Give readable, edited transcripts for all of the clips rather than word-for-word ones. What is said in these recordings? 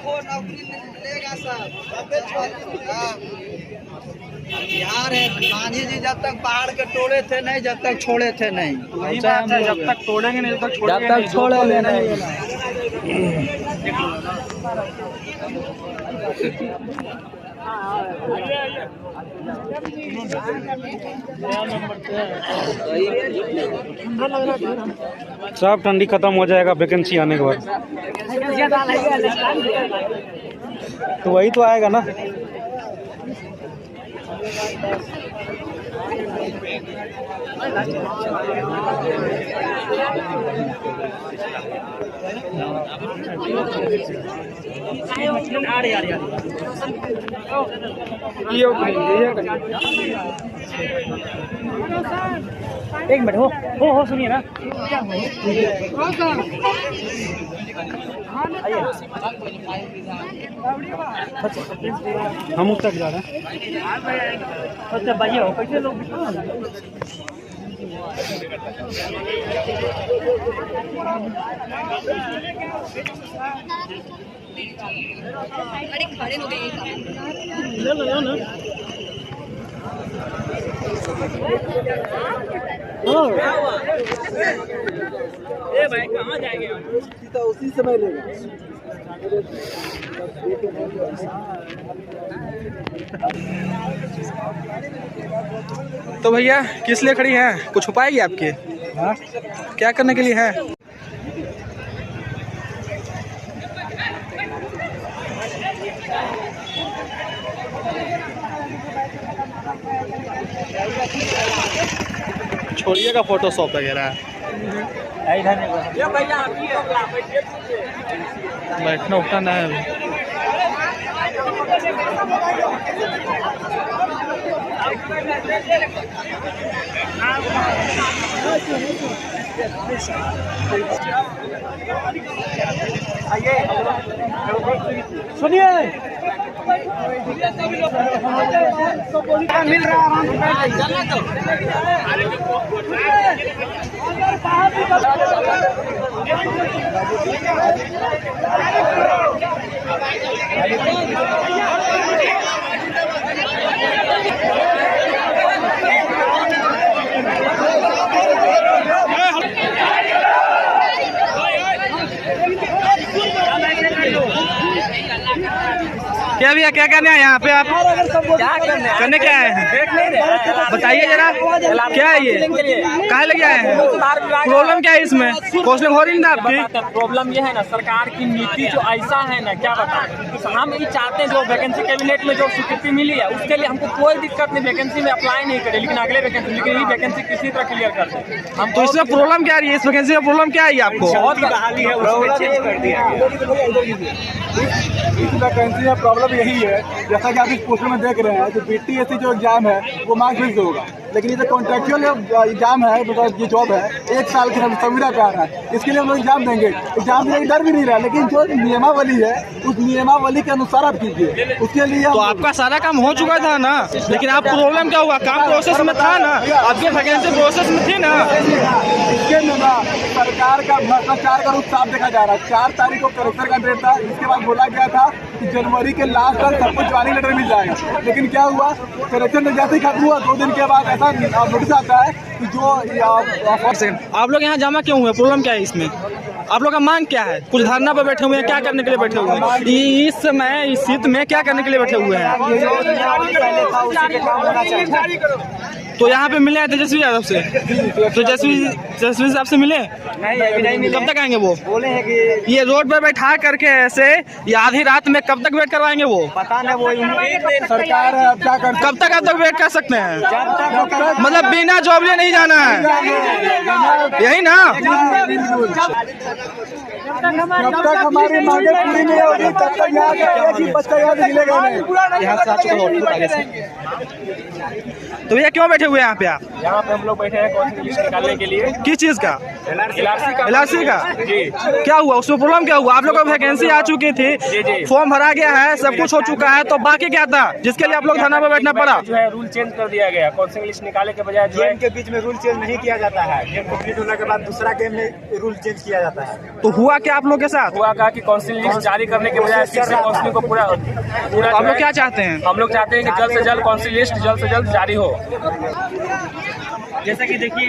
देखो नौकरी मिलेगा सब। यार है गांधी जी जब तक पहाड़ के तोड़े थे नहीं, जब तक छोड़े थे नहीं। वही बात है, जब तक तोड़ेंगे नहीं जब तक छोड़ेंगे नहीं। छोड़ेंगे नहीं। सब ठंडी खत्म हो जाएगा वैकेंसी आने के बाद, तो वही तो आएगा ना। एक मिनट हो सुनिए ना। हम उस तक जा रहे हैं। अच्छा भैया हो कैसे लोग खड़े हो गए भाई कहाँ जाएंगे? तो उसी समय लेगा। तो भैया किस लिए खड़ी हैं? कुछ उपाय आपके? क्या करने के लिए है? छोड़िएगा फोटोशॉप वगैरह, बैठना उठना है। सुनिए मिल रहा क्या भैया क्या करने हैं यहाँ पे आप? करने क्या आए हैं बताइए जरा, क्या है ये? काहे लगे आए हैं? प्रॉब्लम क्या है इसमें? पोस्टिंग हो रही है ना आपकी? प्रॉब्लम ये है ना, सरकार की नीति जो ऐसा है ना, क्या बताएं। हम ये चाहते हैं जो वैकेंसी कैबिनेट में जो स्वीकृति मिली है उसके लिए हमको कोई दिक्कत नहीं, वैकेंसी में अप्लाई नहीं करे, लेकिन अगले वैकेंसी लेकिन ये वैकेंसी किसी तरह क्लियर कर दें हम। तो इसमें प्रॉब्लम क्या रही है? इस वैकेंसी में प्रॉब्लम क्या है आपको? बहुत बहाली है उसमें चेंज कर दिया। इस वैकेंसी में प्रॉब्लम यही है, जैसा कि आप इस पोस्टर में देख रहे हैं, जो BTSC जो एग्जाम है वो मार्क्स बेस्ड होगा, लेकिन ये जो कॉन्ट्रेक्चुअल एग्जाम है, मतलब ये जॉब है 1 साल की संविदा पे आ रहा है, इसके लिए हम लोग एग्जाम देंगे। एग्जाम देने डर भी नहीं रहा, लेकिन जो नियमावली है उस नियमावली के अनुसार आप कीजिए, उसके लिए तो आपका सारा काम हो चुका था ना, लेकिन आप प्रॉब्लम क्या हुआ? काम प्रोसेस में था ना, आपकी वैकेंसी प्रोसेस में थी ना। इसके ना सरकार का भ्रष्टाचार का रूप साफ देखा जा रहा है। 4 तारीख को करेक्टर का डेट था, इसके बाद बोला गया था कि जनवरी के लास्ट तक सबको ज्वाइनिंग लेटर मिल जाएगा, लेकिन क्या हुआ, करेक्टर में जैसे ही खत्म हुआ 2 दिन के बाद ऐसा नोटिस आता है कि जो आप लोग यहाँ जमा क्यों हुए? प्रॉब्लम क्या है इसमें? आप लोग का मांग क्या है? कुछ धरना पे बैठे हुए हैं? क्या करने के लिए बैठे हुए हैं इस समय, इस शीत में क्या करने के लिए बैठे हुए हैं? तो यहाँ पे मिले हैं तेजस्वी यादव से, तो तेजस्वी साहब से मिले नहीं मिले। कब तक आएंगे वो? बोले हैं कि ये रोड पर बैठा करके ऐसे ये आधी रात में कब तक वेट करवाएंगे वो? पता नहीं, वो सरकार है, अब क्या कर कब तक वेट कर सकते हैं? मतलब बिना जॉब लिए नहीं जाना है, यही ना? जब तक हमारी मांगे पूरी नहीं होगी तब तक यहाँ बच्चा याद मिलेगा नहीं। यहाँ से तो भैया क्यों बैठे हुए हैं यहाँ पे आप? यहाँ पे हम लोग बैठे हैं लिस्ट निकालने के लिए। किस चीज का? LRC का क्या हुआ, उसमें प्रॉब्लम क्या हुआ? आप लोग को वैकेंसी आ चुकी थी, फॉर्म भरा गया है, सब कुछ हो चुका है, तो बाकी क्या था जिसके लिए आप लोग धरना पे बैठना पड़ा? जो है रूल चेंज कर दिया गया, काउंसिलिंग लिस्ट निकाले के बजाय जो है गेम के बीच में रूल चेंज नहीं किया जाता है। गेम कंप्लीट होने के बाद दूसरा गेम में रूल चेंज किया जाता है। तो हुआ क्या आप लोग के साथ? हुआ कहा कि काउंसिलिंग लिस्ट जारी करने के बजाय फिर से काउंसिलिंग को पूरा आप लोग क्या चाहते हैं? हम लोग चाहते हैं कि जल्द से जल्द काउंसिलिंग लिस्ट जल्द से जल्द जारी हो। जैसा कि देखिए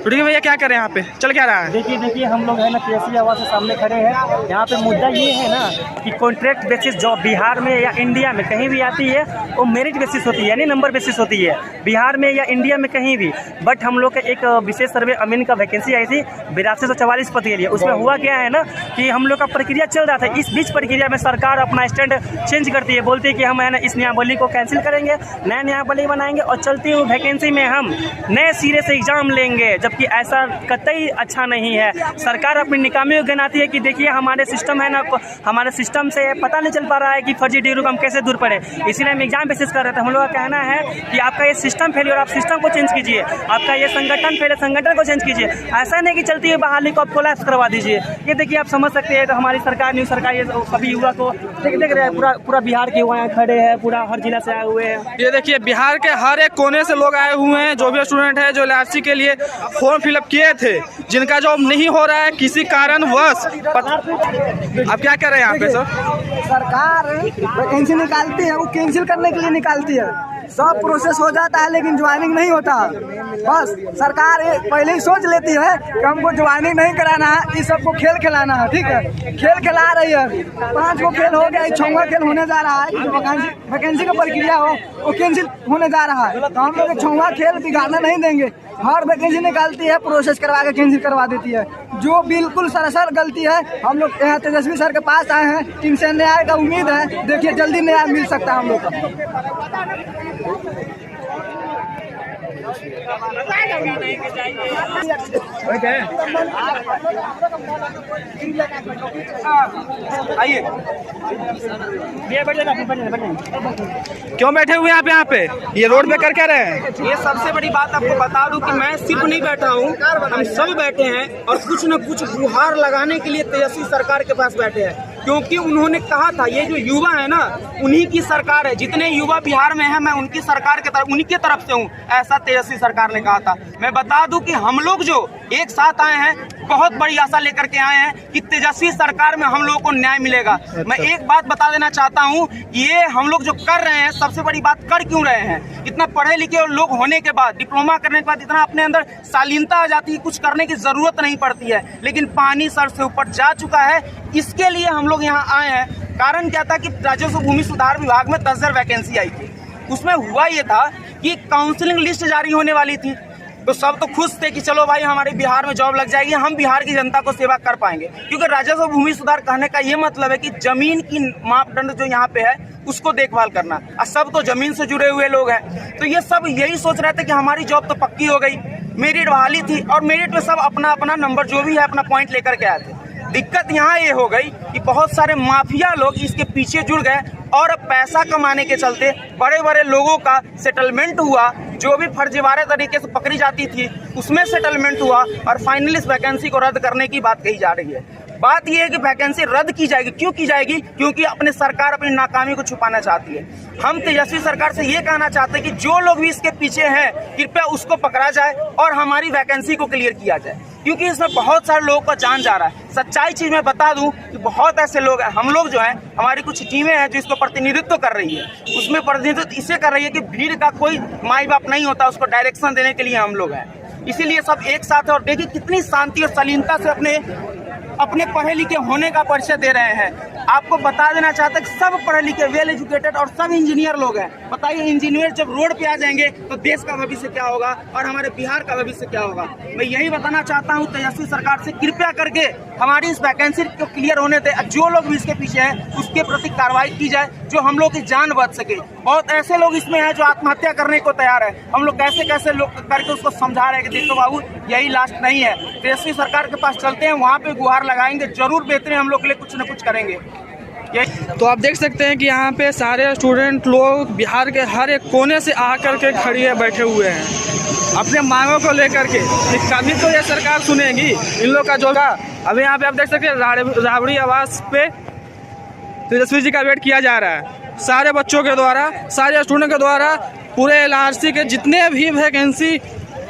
ठीक भैया, क्या करें यहाँ पे, चल क्या रहा है? देखिए हम लोग है ना केसी आवास के सामने खड़े हैं। यहाँ पे मुद्दा ये है ना कि कॉन्ट्रैक्ट बेसिस जॉब बिहार में या इंडिया में कहीं भी आती है वो मेरिट बेसिस होती है, यानी नंबर बेसिस होती है, बिहार में या इंडिया में कहीं भी। बट हम लोग का एक विशेष सर्वे अमीन का वैकेंसी आई थी 8244 पद के लिए। उसमें हुआ क्या है ना कि हम लोग का प्रक्रिया चल रहा था, इस बीच प्रक्रिया में सरकार अपना स्टैंड चेंज करती है, बोलती है कि हम है ना इस न्यायावली को कैंसिल करेंगे, नया न्यायावली बनाएंगे और चलती हुई वैकेंसी में हम नए सिरे से एग्जाम लेंगे, जबकि ऐसा कतई अच्छा नहीं है। सरकार अपनी निकामी गिनाती है कि देखिए हमारे सिस्टम है ना, हमारे सिस्टम से पता नहीं चल पा रहा है कि फर्जी डिग्री को हम कैसे दूर पड़े, इसीलिए हम एग्जाम बेसिस कर रहे थे। हम लोग का कहना है कि आपका ये सिस्टम फेल, और आप सिस्टम को चेंज कीजिए, आपका ये संगठन फेल, संगठन को चेंज कीजिए। ऐसा नहीं कि चलती है बहाली को आप कोलैप्स करवा दीजिए। ये देखिए आप समझ सकते हैं, तो हमारी सरकार न्यू सरकार ये सभी युवा को देख रहे हैं, पूरा बिहार के युवा खड़े हैं, पूरा हर जिला से आए हुए हैं। ये देखिए बिहार के हर एक कोने से लोग आए हुए हैं, जो भी स्टूडेंट है जो LRC के लिए फॉर्म फिलअप किए थे, जिनका जॉब नहीं हो रहा है किसी कारणवश। आप क्या कर रहे हैं यहाँ पे सर? सरकार वैकेंसी निकालती है, वो कैंसिल करने के लिए निकालती है, सब प्रोसेस हो जाता है लेकिन ज्वाइनिंग नहीं होता। बस सरकार पहले ही सोच लेती है कि हमको ज्वाइनिंग नहीं कराना है, इस सबको खेल खिलाना है। ठीक है, खेल खिला रही है, 5 को खेल हो गया, 6वां खेल होने जा रहा है। जो वैकेंसी का प्रक्रिया हो वो कैंसिल होने जा रहा है, तो हम लोग 6वां खेल बिगाड़ना नहीं देंगे। हर वैकेंसी निकालती है, प्रोसेस करवा के कैंसिल करवा देती है, जो बिल्कुल सरासर गलती है। हम लोग यहाँ तेजस्वी सर के पास आए हैं, इनसे न्याय का उम्मीद है, देखिए जल्दी न्याय मिल सकता है हम लोग का। आइए, क्यों बैठे हुए हैं आप यहाँ पे? ये रोड पे कर क्या रहे हैं? ये सबसे बड़ी बात आपको बता दूं कि मैं सिर्फ नहीं बैठा हूँ, हम सब बैठे हैं और कुछ न कुछ गुहार लगाने के लिए तेजस्वी सरकार के पास बैठे हैं, क्योंकि उन्होंने कहा था ये जो युवा है ना उन्हीं की सरकार है, जितने युवा बिहार में है मैं उनकी सरकार के तरफ, उन्हीं की तरफ से हूँ, ऐसा तेजस्वी सरकार ने कहा था। मैं बता दूं कि हम लोग जो एक साथ आए हैं बहुत बड़ी आशा लेकर के आए हैं कि तेजस्वी सरकार में हम लोगों को न्याय मिलेगा। मैं एक बात बता देना चाहता हूं, ये हम लोग जो कर रहे हैं, सबसे बड़ी बात कर क्यों रहे हैं? इतना पढ़े लिखे लोग होने के बाद, डिप्लोमा करने के बाद इतना अपने अंदर शालीनता आ जाती है, कुछ करने की जरूरत नहीं पड़ती है, लेकिन पानी सर से ऊपर जा चुका है। इसके लिए हम लोग यहाँ आए हैं। कारण क्या था कि राजस्व भूमि सुधार विभाग में 10,000 वैकेंसी आई थी। उसमें हुआ ये था कि काउंसलिंग लिस्ट जारी होने वाली थी, तो सब तो खुश थे कि चलो भाई हमारे बिहार में जॉब लग जाएगी, हम बिहार की जनता को सेवा कर पाएंगे। क्योंकि राजस्व भूमि सुधार कहने का ये मतलब है कि जमीन की मापदंड जो यहाँ पे है उसको देखभाल करना, और सब तो जमीन से जुड़े हुए लोग हैं। तो ये सब यही सोच रहे थे कि हमारी जॉब तो पक्की हो गई, मेरिट बहाली थी और मेरिट में सब अपना अपना नंबर जो भी है अपना पॉइंट लेकर के आए थे। दिक्कत यहाँ ये हो गई कि बहुत सारे माफिया लोग इसके पीछे जुड़ गए और पैसा कमाने के चलते बड़े बड़े लोगों का सेटलमेंट हुआ, जो भी फर्जीवाड़े तरीके से पकड़ी जाती थी उसमें सेटलमेंट हुआ और फाइनली इस वैकेंसी को रद्द करने की बात कही जा रही है। बात यह है कि वैकेंसी रद्द की जाएगी, क्यों की जाएगी? क्योंकि अपनी सरकार अपनी नाकामी को छुपाना चाहती है। हम तेजस्वी सरकार से ये कहना चाहते हैं कि जो लोग भी इसके पीछे हैं कृपया उसको पकड़ा जाए और हमारी वैकेंसी को क्लियर किया जाए, क्योंकि इसमें बहुत सारे लोगों का जान जा रहा है। सच्चाई चीज मैं बता दूं कि बहुत ऐसे लोग हैं, हम लोग जो हैं, हमारी कुछ टीमें हैं जो इसको प्रतिनिधित्व कर रही है। उसमें प्रतिनिधित्व इसे कर रही है कि भीड़ का कोई माई बाप नहीं होता, उसको डायरेक्शन देने के लिए हम लोग हैं। इसीलिए सब एक साथ है और देखिए कितनी शांति और शालीनता से अपने पढ़े लिखे होने का परिचय दे रहे हैं। आपको बता देना चाहते हैं कि सब पढ़े लिखे, वेल एजुकेटेड और सब इंजीनियर लोग हैं। बताइए इंजीनियर जब रोड पे आ जाएंगे तो देश का भविष्य क्या होगा और हमारे बिहार का भविष्य क्या होगा? मैं यही बताना चाहता हूं तेजस्वी सरकार से, कृपया करके हमारी इस वैकेंसी को क्लियर होने दे। जो लोग भी इसके पीछे हैं उसके प्रति कार्रवाई की जाए, जो हम लोग की जान बच सके। बहुत ऐसे लोग इसमें हैं जो आत्महत्या करने को तैयार है। हम लोग कैसे कैसे लोग करके उसको समझा रहे हैं कि देखो बाबू यही लास्ट नहीं है, तेजस्वी सरकार के पास चलते हैं, वहाँ पे गुहार लगाएंगे, जरूर बेहतरीन हम लोग के लिए कुछ न कुछ करेंगे। तो आप देख सकते हैं कि यहाँ पे सारे स्टूडेंट लोग बिहार के हर एक कोने से आकर के खड़ी है बैठे हुए हैं अपने मांगों को लेकर के। कभी तो ये सरकार सुनेगी इन लोग का जो का। अभी यहाँ पे आप देख सकते हैं राबड़ी आवास पे तेजस्वी जी का वेट किया जा रहा है सारे बच्चों के द्वारा, सारे स्टूडेंट के द्वारा। पूरे LRC के जितने भी वैकेंसी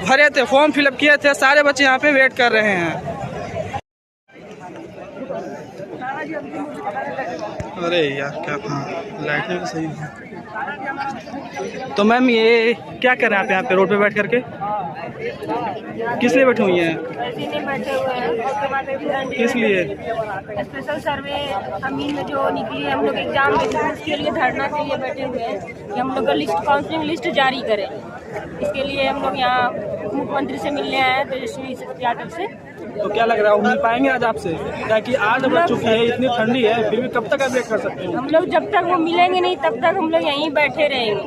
भरे थे, फॉर्म फिलअप किए थे, सारे बच्चे यहाँ पे वेट कर रहे हैं। अरे यार क्या लाइट सही है। तो मैम ये क्या कर रहे हैं आप यहाँ पे रोड पे बैठ करके? किस लिए बैठे हुई हैं? बैठे हुए हैं। किस लिए? स्पेशल सर्वे अमीन में जो निकली है, हम लोग एग्जाम में उसके लिए धरना के लिए बैठे हुए हैं कि हम लोग का लिस्ट, काउंसलिंग लिस्ट जारी करें। इसके लिए हम लोग यहाँ मुख्यमंत्री से मिलने आए हैं, तेजस्वी यादव से। तो क्या लग रहा है, मिल पाएंगे आज आपसे? क्या कि आज बच चुकी है, इतनी ठंडी है, फिर भी कब तक आप वेट कर सकते हैं? हम लोग जब तक वो मिलेंगे नहीं तब तक हम लोग यहीं बैठे रहेंगे।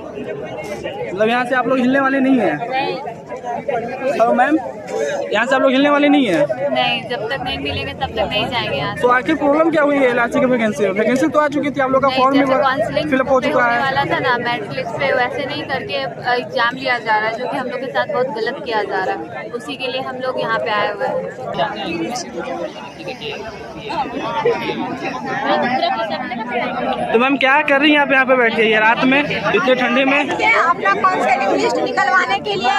मतलब यहाँ से आप लोग हिलने वाले नहीं हैं? नहीं। तो मैम यहाँ से आप लोग हिलने वाले नहीं हैं? नहीं, जब तक नहीं मिलेंगे तब तक नहीं जाएंगे यहाँ से। तो आखिर प्रॉब्लम क्या हुई है LRC की वैकेंसी तो आ चुकी थी, आप लोग का फॉर्म भी फिलअप हो चुका है वाला था ना, मेरिट लिस्ट पे वैसे नहीं करके एग्जाम लिया जा रहा है, जो कि हम लोग के साथ बहुत गलत किया जा रहा है। उसी के लिए हम लोग यहाँ पे आए हुए हैं। तो मैम क्या कर रही हैं आप यहाँ पे बैठ के रात में इतनी ठंडी में? अपना काउंसलिंग लिस्ट निकलवाने के लिए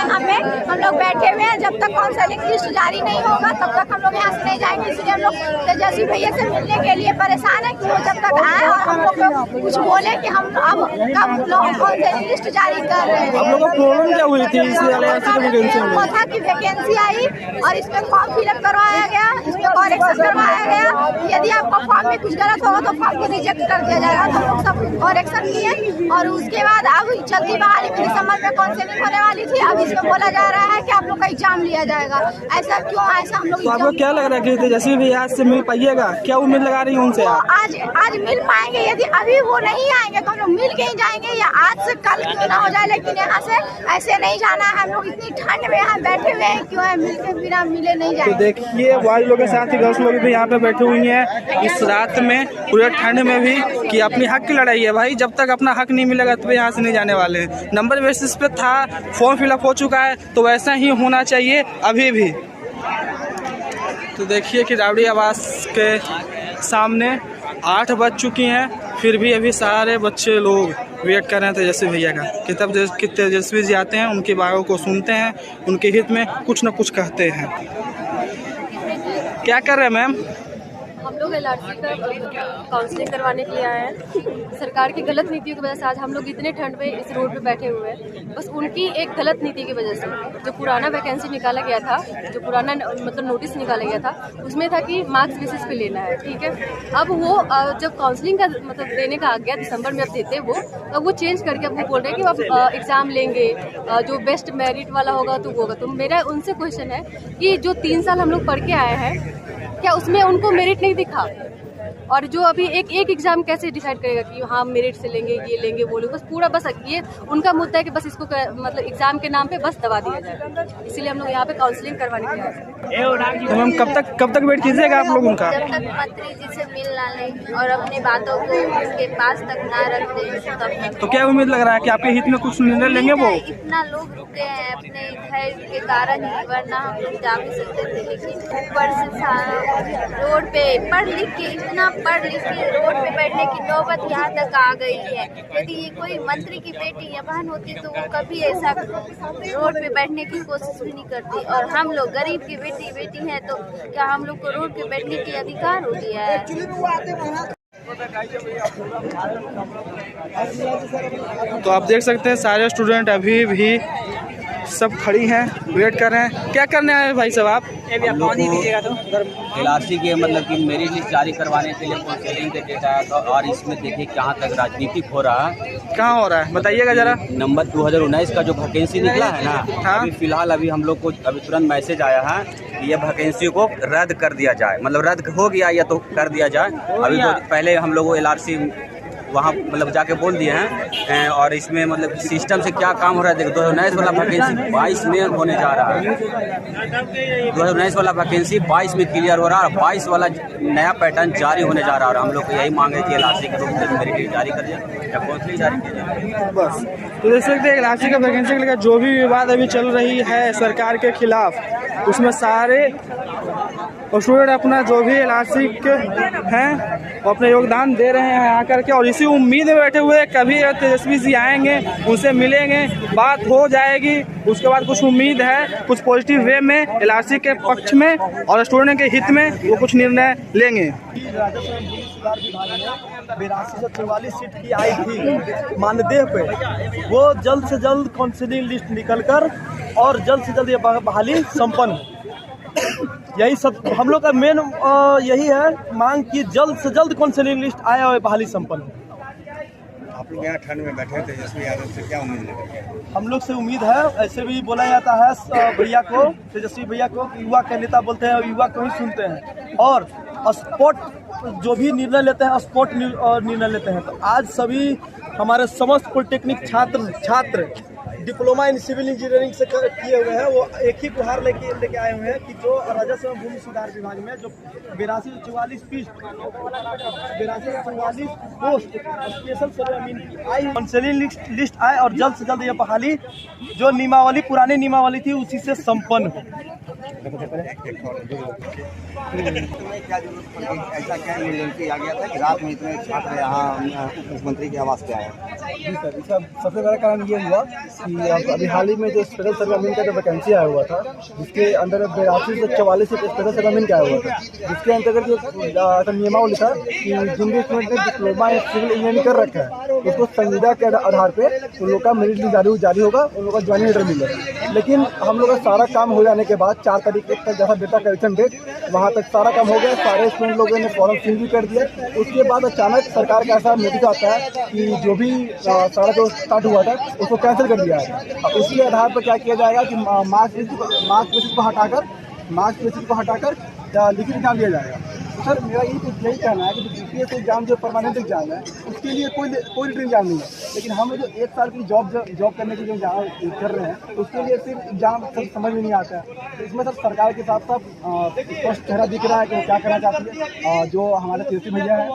हम लोग बैठे हुए हैं। जब तक काउंसलिंग लिस्ट जारी नहीं होगा तब तक हम लोग यहाँ से नहीं जाएंगे। इसलिए हम लोग तेजस्वी भैया से मिलने के लिए परेशान है कि वो जब तक आए और हम लोग को कुछ बोले कि हम अब कब काउंसलिंग लिस्ट जारी कर रहे हैं। आप लोगों को प्रॉब्लम क्या हुई थी वो था कि वैकेंसी आई और इसमें फॉर्म फिलअप करवाया गया, इसमें करेक्शन करवाया गया। यदि आपका फॉर्म में कुछ गलत होगा तो फॉर्म को रिजेक्ट कर दिया जाएगा। तो लोग सब करेक्शन किए और उसके बाद अब चलती बहाली में दिसंबर में काउंसलिंग होने वाली थी। अब इसमें बोला जा रहा है कि आप लोग का एग्जाम लिया जाएगा। ऐसा क्यों? ऐसा हम लोग। तो आपको क्या लग रहा है कि तेजस्वी भी आज से मिल पाइएगा? क्या उम्मीद लगा रही है उनसे आप? आज मिल पाएंगे। यदि अभी वो नहीं आएंगे तो हम लोग मिल के ही जाएंगे, या आज से कल क्यों ना हो जाए, लेकिन यहाँ से ऐसे नहीं जाना है। हम लोग इतनी ठंड में यहाँ बैठे हुए हैं, क्यों है मिल के बिना मिले नहीं जाएंगे। तो देखिए बॉयज लोग के साथ ही गर्ल्स लोग भी यहाँ पे बैठी हुई हैं इस रात में, पूरे ठंड में भी, कि अपनी हक की लड़ाई है भाई। जब तक अपना हक नहीं मिलेगा तो यहाँ से नहीं जाने वाले हैं। नंबर बेसिस पे था, फॉर्म फिलअप हो चुका है, तो वैसा ही होना चाहिए अभी भी। तो देखिए कि राबड़ी आवास के सामने 8 बज चुकी हैं, फिर भी अभी सारे बच्चे लोग वेट कर रहे हैं तेजस्वी भैया का कि तब तेजस्वी जी आते हैं, उनकी बातों को सुनते हैं, उनके हित में कुछ न कुछ कहते हैं। क्या कर रहे हैं मैम? हम लोग LRC का काउंसलिंग करवाने के लिए आए हैं। सरकार की गलत नीतियों की वजह से आज हम लोग इतने ठंड में इस रोड पे बैठे हुए हैं। बस उनकी एक गलत नीति की वजह से जो पुराना वैकेंसी निकाला गया था, जो पुराना मतलब नोटिस निकाला गया था, उसमें था कि मार्क्स बेसिस पे लेना है, ठीक है। अब वो जब काउंसलिंग का मतलब देने का आ गया, दिसंबर में अब देते वो, अब वो चेंज करके अब वो बोल रहे हैं कि अब एग्ज़ाम लेंगे, जो बेस्ट मेरिट वाला होगा तो होगा। तो मेरा उनसे क्वेश्चन है कि जो 3 साल हम लोग पढ़ के आए हैं, क्या उसमें उनको मेरिट नहीं दिखा? और जो अभी एक एग्जाम कैसे डिसाइड करेगा कि हाँ मेरिट से लेंगे, ये लेंगे, वो लेंगे? बस पूरा बस ये उनका मुद्दा है कि बस इसको मतलब एग्जाम के नाम पे बस दबा दिया जाए। इसीलिए हम लोग यहाँ पे काउंसलिंग करवाने के लिए। तो मैम कब तक वेट कीजिएगा आप लोग उनका? जब तक मंत्री जी से मिल ना लें और अपनी बातों को उनके पास तक ना रख दें तब तक। तो क्या उम्मीद लग रहा है कि आपके हित में कुछ निर्णय लेंगे वो? इतना लोग रुके हैं अपने धैर्य के कारण ही, वरना हम लोग जा भी सकते थे। लेकिन ऊपर से रोड पे पढ़ लिख के, इतना पढ़ लिख के रोड पे बैठने की नौबत यहाँ तक आ गई है। यदि ये कोई मंत्री की बेटी या बहन होती तो वो कभी ऐसा रोड पे बैठने की कोशिश भी नहीं करती। और हम लोग गरीब की बेटी हैं, तो क्या हम लोग को रोड पे बैठने की अधिकार हो दिया है? तो आप देख सकते हैं सारे स्टूडेंट अभी भी सब खड़ी हैं, वेट कर रहे हैं। क्या करने आए भाई साहब आप? LRC के मतलब कि मेरिट लिस्ट जारी करवाने के लिए काउंसलिंग के डेट आया था, और इसमें देखिए कहाँ तक राजनीतिक हो रहा है। कहाँ हो रहा है बताइएगा जरा। नंबर 2019 का जो वैकेंसी निकला है ना, हाँ? अभी फिलहाल अभी हम लोग को अभी तुरंत मैसेज आया है कि ये वैकेंसी को रद्द कर दिया जाए, मतलब रद्द हो गया या तो कर दिया जाए। अभी पहले हम लोग LRC वहाँ मतलब जाके बोल दिए हैं। और इसमें मतलब सिस्टम से क्या काम हो रहा है, देखो 2019 वाला वैकेंसी 22 में होने जा रहा है। 2019 वाला वैकेंसी 22 में क्लियर हो रहा है और 22 वाला नया पैटर्न जारी होने जा रहा है। और हम लोग को यही मांग है कि LRC के रूप में मेरिट जारी कर दिया या काउंसलिंग जारी किया जाए बस। तो देख सकते हैं LRC का वैकेंसी को लेकर जो भी विवाद अभी चल रही है सरकार के खिलाफ, उसमें सारे स्टूडेंट अपना जो भी LRC के हैं वो अपना योगदान दे रहे हैं आकर के, और इसी उम्मीद में बैठे हुए कभी तेजस्वी जी आएंगे, उनसे मिलेंगे, बात हो जाएगी, उसके बाद कुछ उम्मीद है कुछ पॉजिटिव वे में LRC के पक्ष में और स्टूडेंट के हित में वो कुछ निर्णय लेंगे। 8244 सीट की आई थी मानदेय पे, वो जल्द से जल्द काउंसिलिंग लिस्ट निकलकर और जल्द से जल्द ये बहाली संपन्न। यही सब हम लोग का मेन यही है मांग कि जल्द से जल्द काउंसिलिंग लिस्ट आए और बहाली संपन्न। आप लोग यहाँ ठंड में बैठे हैं, तेजस्वी यादव से क्या उम्मीद है? हम लोग से उम्मीद है, ऐसे भी बोला जाता है भैया को, तेजस्वी भैया को युवा का नेता बोलते हैं और युवा को ही सुनते हैं और स्पॉट जो भी निर्णय लेते हैं स्पॉट निर्णय लेते हैं। तो आज सभी हमारे समस्त पॉलिटेक्निक छात्र डिप्लोमा इन सिविल इंजीनियरिंग से किए हुए हैं, वो एक ही गुहार लेके आए हुए हैं कि जो राजस्व एवं भूमि सुधार विभाग में जो 8244 पोस्ट स्पेशल सर्वे की आई काउंसिलिंग लिस्ट आए और जल्द से जल्द ये बहाली जो नियमावली पुरानी नियमावली थी उसी से संपन्न हो। ऐसा क्या इमरजेंसी आ गया था कि रात में इतने छात्र यहाँ मुख्यमंत्री के आवास पे आए? जी सर, इसका सबसे बड़ा कारण ये हुआ कि अभी हाल ही में जो स्पेशल सर्वे का जो वैकेंसी आया हुआ था, जिसके अंदर 82 से 44 स्पेशल सर्वे का आया हुआ था, जिसके अंतर्गत जो नियमावली था कि जिन भी स्टूडेंट ने डिप्लोमा इन सिविल इंजीनियरिंग कर रखा है उसको संविदा के आधार पे उन लोग का मेरिट लिस्ट जारी होगा, उन लोग का ज्वाइनिंग लेटर मिलेगा। लेकिन हम लोग का सारा काम हो जाने के बाद 4 तारीख तक जैसा डेटा कलेक्शन डेट वहाँ तक सारा काम हो गया, सारे स्टूडेंट लोगों ने फॉर्म फिल भी कर दिया। उसके बाद अचानक सरकार का ऐसा नोटिस आता है कि जो भी सारा जो स्टार्ट हुआ था उसको कैंसिल कर दिया है। अब इसी आधार पर क्या किया जाएगा कि मार्क्स बेसिस को हटाकर लिखित एग्जाम दिया जाएगा। सर मेरा यही कहना है कि BPS एग्जाम जो परमानेंट एग्जाम है उसके लिए कोई रिटन एग्जाम नहीं है, लेकिन हम जो 1 साल की जॉब करने के लिए कर रहे हैं उसके लिए सिर्फ एग्जाम सर समझ में नहीं आता है। तो इसमें सर सरकार के साथ साथ स्पष्ट चेहरा दिख रहा है कि वो क्या करना चाहती है। जो हमारे तेजस्वी भैया है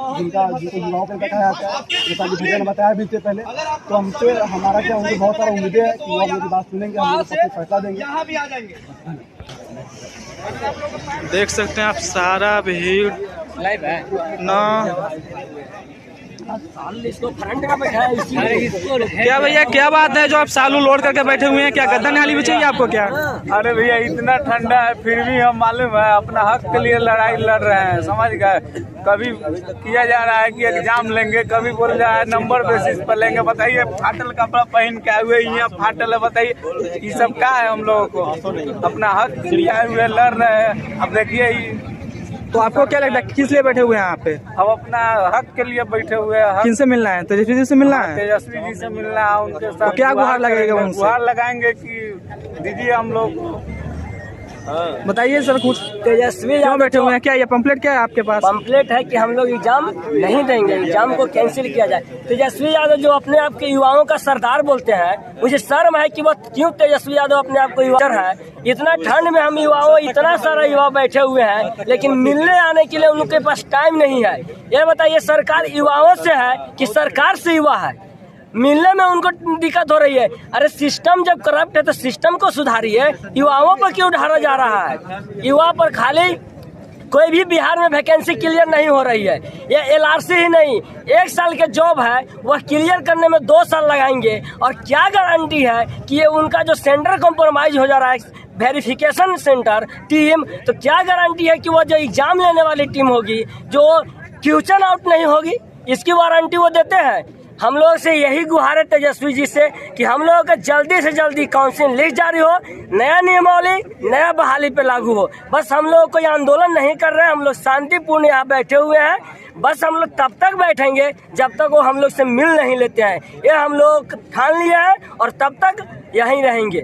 जिनको युवाओं को देखा जाता है, जैसा कि भैया ने बताया भी इससे पहले, तो हमसे हमारा क्या उनकी बहुत सारा उम्मीदें हैं कि वो मेरी बात सुनेंगे, हम लोग सबको फैसला देंगे। देख सकते हैं आप सारा भीड़ ना क्या भैया क्या बात है जो आप सालू लोड करके बैठे हुए हैं, क्या गद्दा निहाली भी चाहिए आपको क्या? अरे भैया इतना ठंडा है फिर भी हम मालूम है अपना हक के लिए लड़ाई लड़ रहे हैं, समझ गए। कभी किया जा रहा है कि एग्जाम लेंगे, कभी बोल रहा है नंबर बेसिस पर लेंगे। बताइए फाटल कपड़ा पहन के आए हुए यहाँ फाटल है, बताइए ये सब क्या है? हम लोगों को अपना हक के लिए आए हुए लड़ रहे हैं। अब देखिए तो आपको क्या लगता है किस लिए बैठे हुए हैं यहाँ पे? हम अपना हक के लिए बैठे हुए हैं। किनसे मिलना है? तेजस्वी जी से मिलना है? तेजस्वी जी से मिलना है, उनके साथ तो क्या गुहार लगेगा उनसे? गुहार लगाएंगे कि दीजिए हम लोग। बताइए सर कुछ, तेजस्वी क्यों बैठे हुए हैं? क्या ये पंपलेट क्या है आपके पास? पंपलेट है कि हम लोग एग्जाम नहीं देंगे, एग्जाम को कैंसिल किया जाए। तेजस्वी यादव जो अपने आप के युवाओं का सरदार बोलते हैं, मुझे शर्म है कि वो क्यों तेजस्वी यादव अपने आप को युवा है। इतना ठंड में हम युवाओं इतना सारा युवा बैठे हुए हैं, लेकिन मिलने आने के लिए उनके पास टाइम नहीं है। ये बताइए सरकार युवाओं से है कि सरकार से युवा है? मिलने में उनको दिक्कत हो रही है। अरे सिस्टम जब करप्ट है तो सिस्टम को सुधारिए, युवाओं पर क्यों ढारा जा रहा है? युवा पर खाली कोई भी बिहार में वैकेंसी क्लियर नहीं हो रही है। ये LRC ही नहीं, 1 साल के जॉब है वह क्लियर करने में 2 साल लगाएंगे। और क्या गारंटी है कि ये उनका जो सेंटर कॉम्प्रोमाइज हो जा रहा है, वेरिफिकेशन सेंटर टीम, तो क्या गारंटी है कि वो जो एग्जाम लेने वाली टीम होगी जो क्वेश्चन आउट नहीं होगी? इसकी वारंटी वो देते हैं। हम लोग से यही गुहार है तेजस्वी जी से कि हम लोगों का जल्दी से जल्दी काउंसिलिंग लिस्ट जारी हो, नया नियमावली नया बहाली पे लागू हो। बस हम लोग कोई आंदोलन नहीं कर रहे हैं, हम लोग शांतिपूर्ण यहाँ बैठे हुए हैं। बस हम लोग तब तक बैठेंगे जब तक वो हम लोग से मिल नहीं लेते हैं। ये हम लोग ठान लिया है और तब तक यहीं रहेंगे।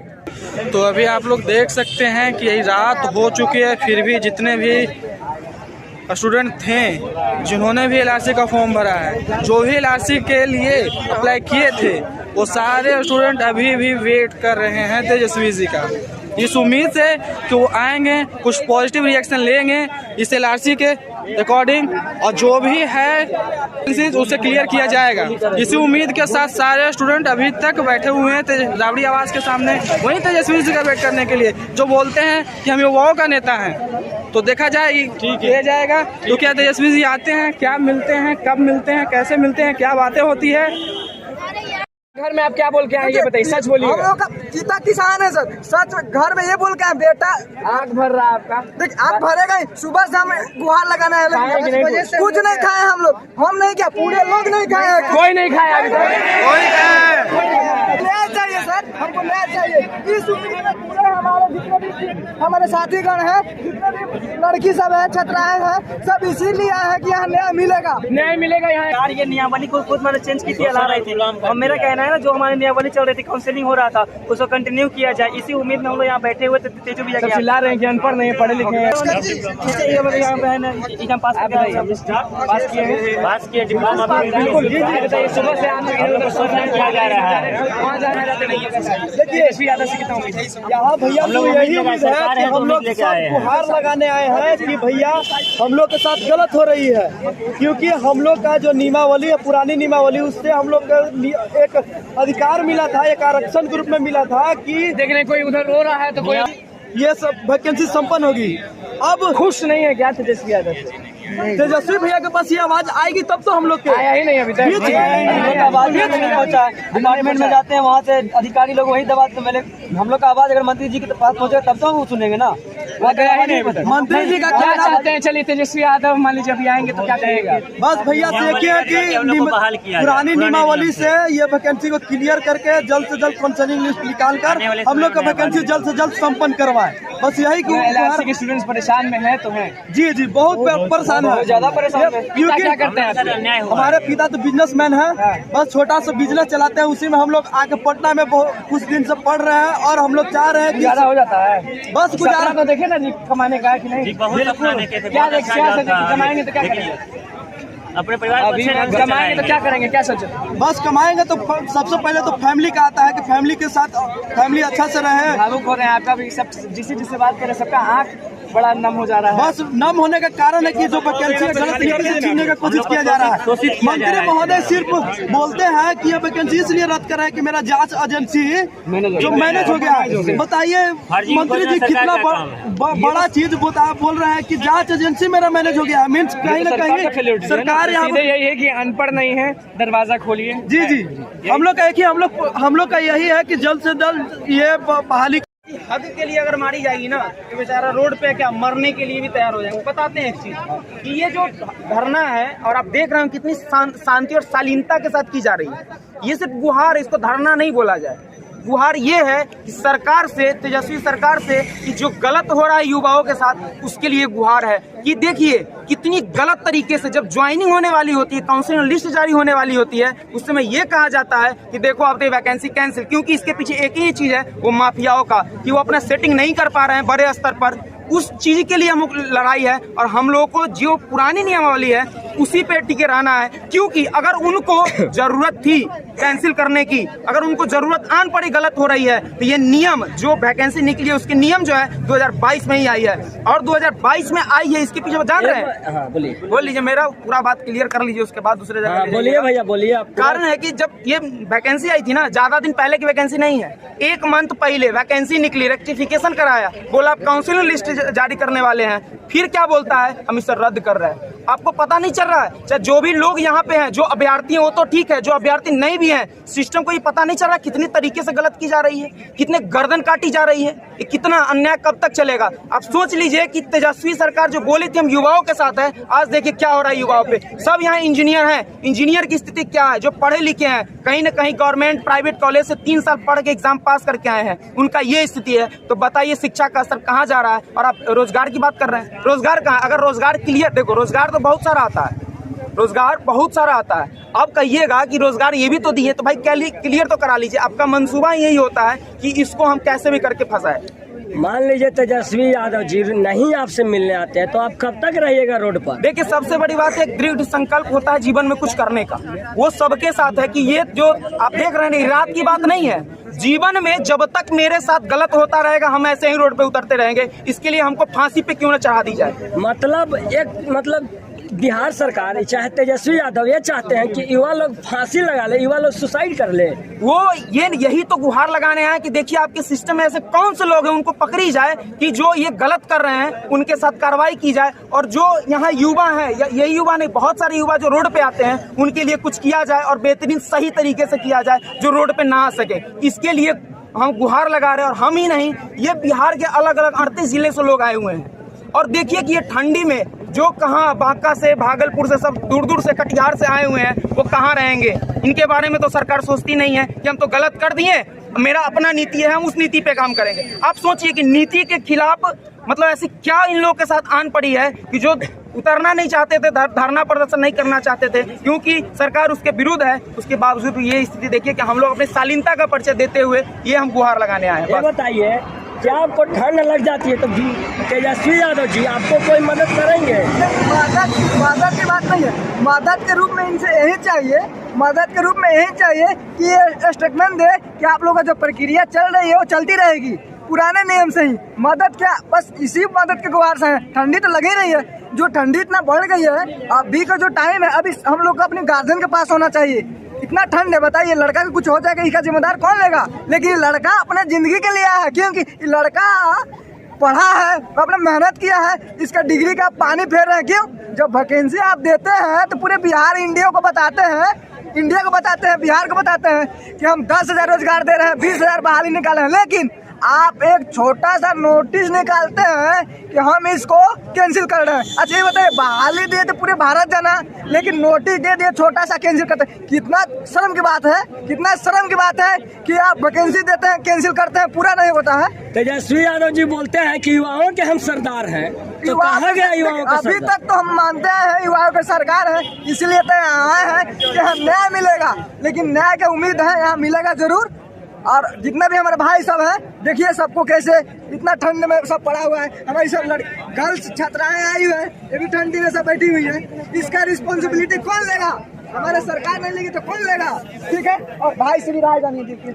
तो अभी आप लोग देख सकते हैं कि यही रात हो चुकी है, फिर भी जितने भी स्टूडेंट थे जिन्होंने भी LRC का फॉर्म भरा है, जो भी LRC के लिए अप्लाई किए थे, वो सारे स्टूडेंट अभी भी वेट कर रहे हैं तेजस्वी जी का, इस उम्मीद से कि वो आएंगे, कुछ पॉजिटिव रिएक्शन लेंगे इस LRC के अकॉर्डिंग, और जो भी है उसे क्लियर किया जाएगा। इसी उम्मीद के साथ सारे स्टूडेंट अभी तक बैठे हुए हैं राबड़ी आवास के सामने, वहीं तेजस्वी जी का वेट करने के लिए, जो बोलते हैं कि हम युवाओं का नेता हैं। तो देखा जाए किया जाएगा तो क्या तेजस्वी जी आते हैं, क्या मिलते हैं, कब मिलते हैं, कैसे मिलते हैं, क्या बातें होती है। घर में आप क्या बोल के आए ये बताइए, सच बोलिए। हम लोग का पिता किसान है सर, सच घर में ये बोल के आए, बेटा आग भर रहा है आपका। देख आग भरेगा ही, सुबह से हमें गुहार लगाना है, कुछ नहीं खाए हम लोग, हम नहीं क्या पूरे लोग नहीं खाए हैं, कोई नहीं खाया अभी तक। न्याय चाहिए सर, हमको न्याय चाहिए। इस उम्मीद में पूरे हमारे जितने भी हमारे साथीगण हैं, जितने भी लड़की सब है, छात्राएं हैं, सब इसीलिए आए हैं कि यहाँ न्याय मिलेगा, न्याय मिलेगा यहाँ। यार ये नियमावली को खुद मैंने चेंज की थी, ला रही थी, और मेरा कहना है ना जो हमारी नियमावली चल रही थी, काउंसलिंग हो रहा था, उसको कंटिन्यू किया जाए, इसी उम्मीद में हम लोग यहाँ बैठे हुए थे। तेजू भैया चिल्ला रहे हैं कि अनपढ़ नहीं, पढ़े लिखे हैं। यहाँ पे है ना एग्जाम पास किए, बिल्कुल सुबह से किया जा रहा है, वहाँ जाना रहते नहीं है। देखिए यादव से कितना उम्मीद है यहाँ भैया हम लोग यही उम्मीद है कि हम लोग सब गुहार लगाने आए हैं कि भैया हम लोग के साथ गलत हो रही है, क्योंकि हम लोग का जो नियमावली है, पुरानी नियमावली, उससे हम लोग का एक अधिकार मिला था, एक आरक्षण के रूप में मिला था कि देख रहे कोई उधर रो रहा है तो कोई ये सब वैकेंसी संपन्न होगी। अब खुश नहीं है क्या तेजस्वी यादव से? तेजस्वी भैया के पास ये आवाज आएगी तब तो हम लोग के आया ही नहीं अभी तक। आवाज नहीं पहुंचा, डिपार्टमेंट में जाते हैं, वहाँ से अधिकारी लोग वही दबाते, मैंने हम लोग का आवाज अगर मंत्री जी के पास पहुंचे तब तो हम सुनेंगे ना। मंत्री जी का क्या चाहते हैं? चलिए तेजस्वी यादव मान लीजिए अभी आएंगे तो क्या कहेगा? बस भैया से एक ही है कि पुरानी नियमावली से ये वैकेंसी को क्लियर करके जल्द से जल्द काउंसलिंग लिस्ट निकाल कर हम लोग का वैकेंसी जल्द से जल्द संपन्न करवाए। बस यही LRC के स्टूडेंट्स परेशान में है तो हैं। जी जी बहुत परेशान है, ज्यादा परेशान है। क्या करते हैं? हमारे पिता तो बिजनेसमैन है, बस छोटा सा बिजनेस चलाते हैं, उसी में हम लोग आके पटना में कुछ दिन से पढ़ रहे हैं, और हम लोग चाह रहे हैं कि ज्यादा हो जाता है। बस गुजारा तो देखे ना जी, कमाने का है कि नहीं? क्या कमाएंगे तो क्या करेंगे? अपने परिवार अभी कमाएंगे तो क्या करेंगे, क्या सोचे? बस कमाएंगे तो सबसे पहले तो फैमिली का आता है कि फैमिली के साथ फैमिली अच्छा से रहे। भावुक हो रहे हैं आपका भी, सब जिससे बात करें सबका आँख बड़ा नम हो जा रहा है। बस नम होने का कारण है कि जो वैकेंसी गलत तरीके से छीनने का कोशिश किया जा रहा है। मंत्री महोदय सिर्फ बोलते हैं कि ये वैकेंसी इसलिए रद्द कर रहा है कि मेरा जांच एजेंसी जो मैनेज हो गया है। बताइए मंत्री जी कितना बड़ा चीज बोल रहे हैं कि जांच एजेंसी मेरा मैनेज हो गया है। मीन्स कहीं न कहीं सरकार यहाँ यही है कि अनपढ़ नहीं है, दरवाजा खोलिए। जी जी, हम लोग का एक ही हम लोग का यही है कि जल्द से जल्द ये बहाली हक के लिए अगर मारी जाएगी ना तो बेचारा रोड पे क्या मरने के लिए भी तैयार हो जाएंगे। बताते हैं एक चीज कि ये जो धरना है, और आप देख रहे हो कितनी शांति और शालीनता के साथ की जा रही है, ये सिर्फ गुहार, इसको धरना नहीं बोला जाए। गुहार ये है कि सरकार से, तेजस्वी सरकार से, कि जो गलत हो रहा है युवाओं के साथ, उसके लिए गुहार है कि देखिए कितनी गलत तरीके से जब ज्वाइनिंग होने वाली होती है, काउंसलिंग लिस्ट जारी होने वाली होती है, उस समय ये कहा जाता है कि देखो आपकी वैकेंसी कैंसिल, क्योंकि इसके पीछे एक ही चीज है, वो माफियाओं का, कि वो अपना सेटिंग नहीं कर पा रहे हैं बड़े स्तर पर। उस चीज के लिए हम लड़ाई है, और हम लोगों को जो पुरानी नियमावली है उसी पे टिके रहना है, क्योंकि अगर उनको जरूरत थी कैंसिल करने की, अगर उनको जरूरत आन पड़ी गलत हो रही है, तो ये नियम जो वैकेंसी निकली है उसके नियम जो है 2022 में ही आई है, और 2022 में आई है, इसके पीछे जान रहे हैं? बोल लीजिए, मेरा पूरा बात क्लियर कर लीजिए, उसके बाद दूसरे जगह बोलिए भैया बोलिए। कारण है कि जब ये वैकेंसी आई थी ना, ज्यादा दिन पहले की वैकेंसी नहीं है, 1 मंथ पहले वैकेंसी निकली, रेक्टिफिकेशन कराया, बोला आप काउंसलिंग लिस्ट जारी करने वाले हैं, फिर क्या बोलता है हम इसे रद्द कर रहे हैं। आपको पता नहीं चल रहा है? चाहे जो भी लोग यहाँ पे हैं, जो अभ्यर्थी हैं वो तो ठीक है, जो अभ्यर्थी नहीं भी हैं, सिस्टम को ये पता नहीं चल रहा कितनी तरीके से गलत की जा रही है, कितने गर्दन काटी जा रही है, ये कितना अन्याय कब तक चलेगा? आप सोच लीजिए कि तेजस्वी सरकार जो बोली थी हम युवाओं के साथ है, आज देखिए क्या हो रहा है युवाओं पे। सब यहाँ इंजीनियर हैं, इंजीनियर की स्थिति क्या है? जो पढ़े लिखे हैं, कहीं ना कहीं गवर्नमेंट प्राइवेट कॉलेज से 3 साल पढ़ के एग्जाम पास करके आए हैं, उनका ये स्थिति है। तो बताइए शिक्षा का असर कहाँ जा रहा है? और आप रोजगार की बात कर रहे हैं, रोजगार कहाँ? अगर रोजगार क्लियर, देखो रोजगार तो बहुत सारा आता है, रोजगार बहुत सारा आता है। अब कहिएगा कि रोजगार ये भी तो दिए, तो भाई क्लियर तो करा लीजिए। आपका मंसूबा यही होता है कि इसको हम कैसे भी करके फंसाए, मान लीजिए तेजस्वी यादव जी नहीं आपसे मिलने आते हैं तो आप कब तक रहिएगा रोड पर? देखिए, सबसे बड़ी बात है दृढ़ संकल्प होता है जीवन में कुछ करने का, वो सबके साथ है कि ये जो आप देख रहे हैं रात की बात नहीं है। जीवन में जब तक मेरे साथ गलत होता रहेगा हम ऐसे ही रोड पे उतरते रहेंगे। इसके लिए हमको फांसी पे क्यों न चढ़ा दी जाए। मतलब बिहार सरकार चाहे तेजस्वी यादव ये चाहते हैं कि युवा लोग फांसी लगा ले, युवा लोग सुसाइड कर ले। वो यही तो गुहार लगाने आए कि देखिए आपके सिस्टम में ऐसे कौन से लोग हैं उनको पकड़ी जाए कि जो ये गलत कर रहे हैं उनके साथ कार्रवाई की जाए, और जो यहाँ युवा है, यही युवा नहीं बहुत सारे युवा जो रोड पे आते हैं उनके लिए कुछ किया जाए और बेहतरीन सही तरीके से किया जाए जो रोड पे ना आ सके। इसके लिए हम गुहार लगा रहे हैं, और हम ही नहीं, ये बिहार के अलग अलग 38 जिले से लोग आए हुए हैं। और देखिए कि ये ठंडी में जो कहाँ बांका से, भागलपुर से, सब दूर दूर से, कटिहार से आए हुए हैं, वो कहाँ रहेंगे? इनके बारे में तो सरकार सोचती नहीं है कि हम तो गलत कर दिए, मेरा अपना नीति है, हम उस नीति पे काम करेंगे। आप सोचिए कि नीति के खिलाफ मतलब ऐसी क्या इन लोगों के साथ आन पड़ी है कि जो उतरना नहीं चाहते थे, धरना प्रदर्शन नहीं करना चाहते थे, क्योंकि सरकार उसके विरुद्ध है, उसके बावजूद ये स्थिति देखिए कि हम लोग अपनी शालीनता का परिचय देते हुए ये हम गुहार लगाने आए हैं। बताइए, क्या आपको ठंड लग जाती है तो तेजस्वी यादव जी आपको कोई मदद करेंगे? मदद की बात नहीं है, मदद के रूप में इनसे यही चाहिए, मदद के रूप में यही चाहिए कि ये स्टेटमेंट दे कि आप लोगों का जो प्रक्रिया चल रही है वो चलती रहेगी पुराने नियम से ही। मदद क्या, बस इसी मदद के गुहार से है। ठंडी तो लगी रही है, जो ठंडी इतना बढ़ गई है, अभी का जो टाइम है, अभी हम लोग को अपने गार्जियन के पास होना चाहिए। इतना ठंड है, बताइए लड़का का कुछ हो जाएगा इसका जिम्मेदार कौन लेगा? लेकिन लड़का अपने जिंदगी के लिए है, क्योंकि लड़का पढ़ा है, अपने मेहनत किया है, इसका डिग्री का पानी फेर रहे हैं। क्यों? जब वैकेंसी आप देते हैं तो पूरे बिहार इंडिया को बताते हैं, बिहार को बताते हैं कि हम 10,000 रोजगार दे रहे हैं, 20,000 बहाली निकाले हैं। लेकिन आप एक छोटा सा नोटिस निकालते हैं कि हम इसको कैंसिल कर रहे हैं। अच्छा ये बताइए, बहाली दिए तो पूरे भारत जाना, लेकिन नोटिस दे दिए छोटा सा कैंसिल करते हैं। कितना शर्म की बात है, कितना शर्म की बात है कि आप वैकेंसी देते हैं, कैंसिल करते हैं, पूरा नहीं होता है। तेजस्वी यादव जी बोलते हैं कि युवाओं के हम सरदार हैं, तो कहाँ गया युवाओं का? अभी तक तो हम मानते हैं युवाओं की सरकार है, इसलिए तो यहाँ आए हैं कि हम न्याय मिलेगा, लेकिन न्याय की उम्मीद है, यहाँ मिलेगा जरूर। और जितने भी हमारे भाई सब हैं, देखिए सबको कैसे इतना ठंड में सब पड़ा हुआ है। हमारी सब गर्ल्स छात्राएं आई हुई है, ये भी ठंडी में सब बैठी हुई है। इसका रिस्पॉन्सिबिलिटी कौन लेगा? हमारे सरकार नहीं लेगी तो कौन लेगा? ठीक है, और भाई से भी राय जानिए। देखिए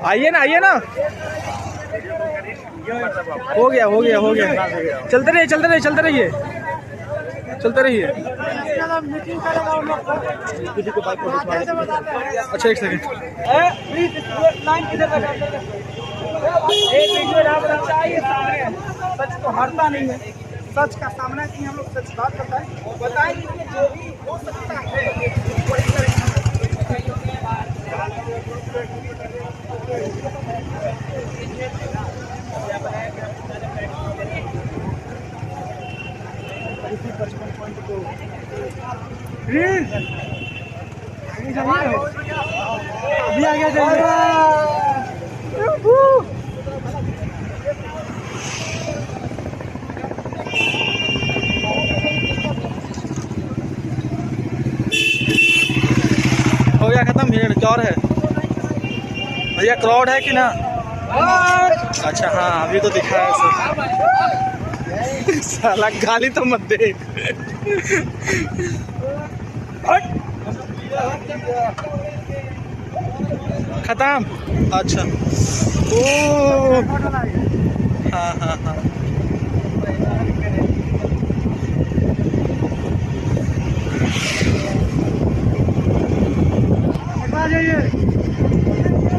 आइए ना, हो गया। चलते रहिए। अच्छा एक सेकंड, सच तो हरता नहीं है, सच का सामना की हम लोग सच बात बताएं कि जो भी हो सकता है। अभी आ गया हो गया खत्म। भीड़ क्या और है भैया, क्राउड है कि ना? अच्छा हाँ, अभी तो दिखा है। साला गाली तो मत दे। खत्म। अच्छा ओ हाँ।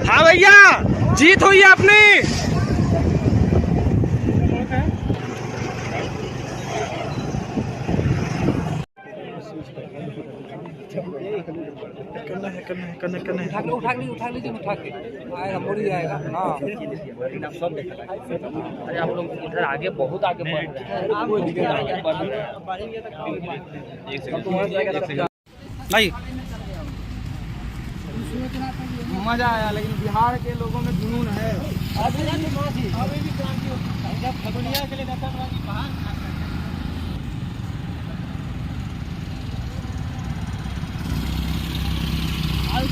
हाँ भैया, जीत हुई है अपनी। करना है। उठा लीजिए आएगा, मोड़ी आएगा। हाँ अरे आप लोग इधर आगे, बहुत आगे बढ़ रहे हैं नहीं मजा आया, लेकिन बिहार के लोगों में जुनून है। अभी भी क्रांति जब खगड़िया के लिए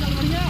बढ़िया